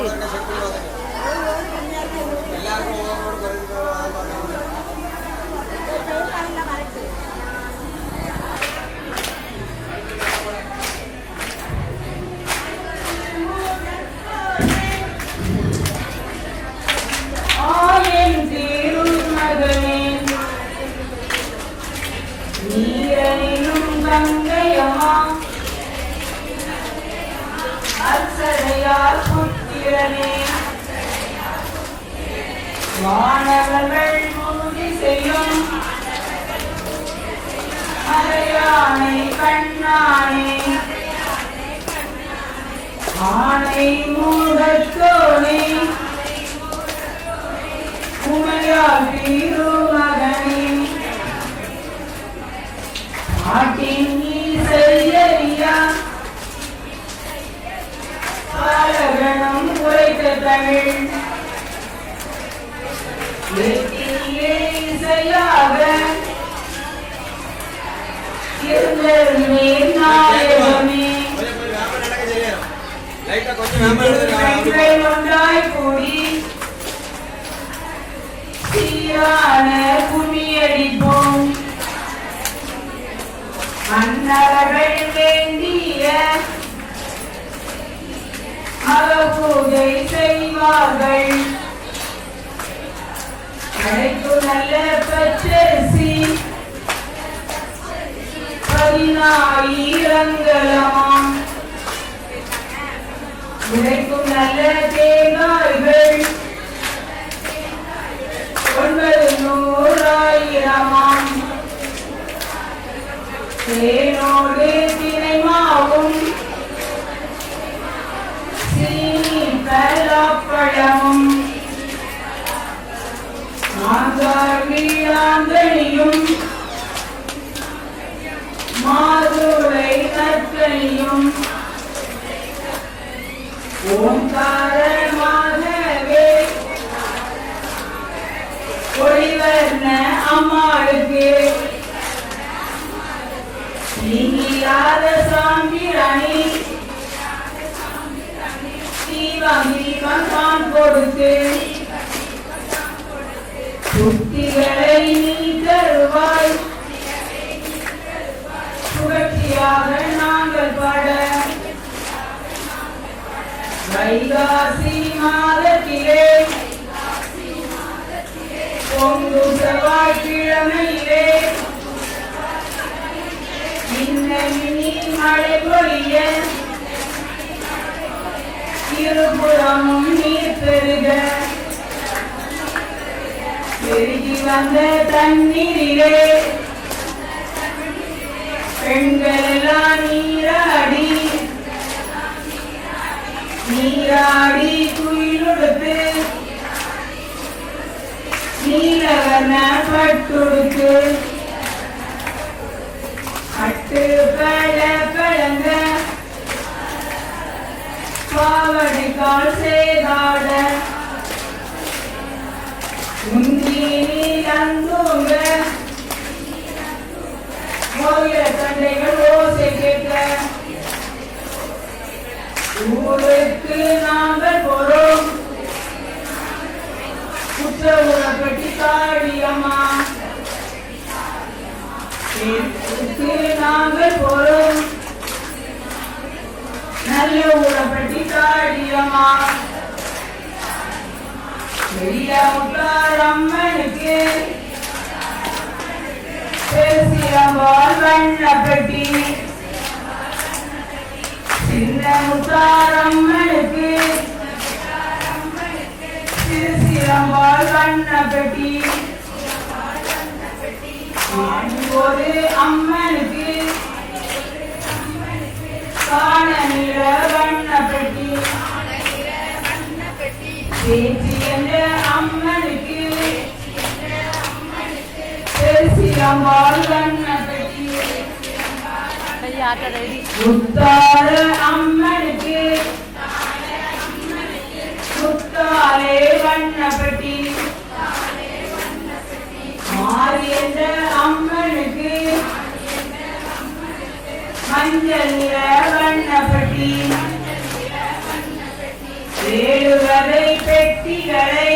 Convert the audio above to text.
இருக்கு. வானவர்கள் மூடி செய்யும் மலையானை கண்ணானே ஆனை மூடத்தோனே உமையால் திருமகனே ஆட்டின் ஈசையா பாலகணம் உரைத்த தமிழ் இசையாக நாயகமே ஒன்றாய் கூடி சீரான குமியடிப்போம் மன்னர்கள் வேண்டிய பூஜை செய்வார்கள். அழைப்பு நல்ல பச்சரிசி 10000 உழைக்கும் நல்ல தேங்காய்கள் 900,000 தேனோடு தினைமாவும் சீனி பலாப்பழமும் மாங்காயும் மாதுளை நற்கனியும் ஓங்காரமாகவே ஒளிவர்ண அம்மாளுக்கு நீங்கியாத சாம்பிராணி தீபம் தான் கொடுத்து புத்திகளை நீ தருவாய். புகழ்ச்சியாக நாங்கள் பாட வைகாசி மாதத்திலே பொங்கு செவ்வாய்க்கிழமையிலே இன்னி மழை பொழிய இருபுறமும் நீர் பெருக பெருகி வந்த தண்ணீரிலே பெண்கள் எல்லாம் நீராடி குயிலொடுத்து நீலவர்ண பட்டுடுத்து அட்டு பழ பழங்க பாவடை கால் சேதாட உந்தி நீலந்தூங்க கோயில தண்டைகள் ஓசை கேட்க ஊருக்கு நாங்கள் போறோம் குற்ற உணப்பட்டி காடியம்மா நாங்கள் போறோம் நல்ல உணப்பட்டி காடியம்மா பெரிய முத்தாரம்மனுக்கு பேசியம்பால் வண்ணப்பட்டி சின்ன முத்தாரம்மனுக்கு சிறுசிலம்பால் வண்ணப்பட்டி ஒரு அம்மனுக்கு காண நிற வண்ணப்பட்டி பேச்சு என்ற அம்மனுக்கு சிறுசிலம்பால் வண்ணப்பட்டி முத்தார அம்மனுக்கு முத்தாரே வண்ணப்பட்டி மாறி என்ற அம்மனுக்கு மஞ்சள் நிற வண்ணப்பட்டி ஏழு வகை பெட்டிகளை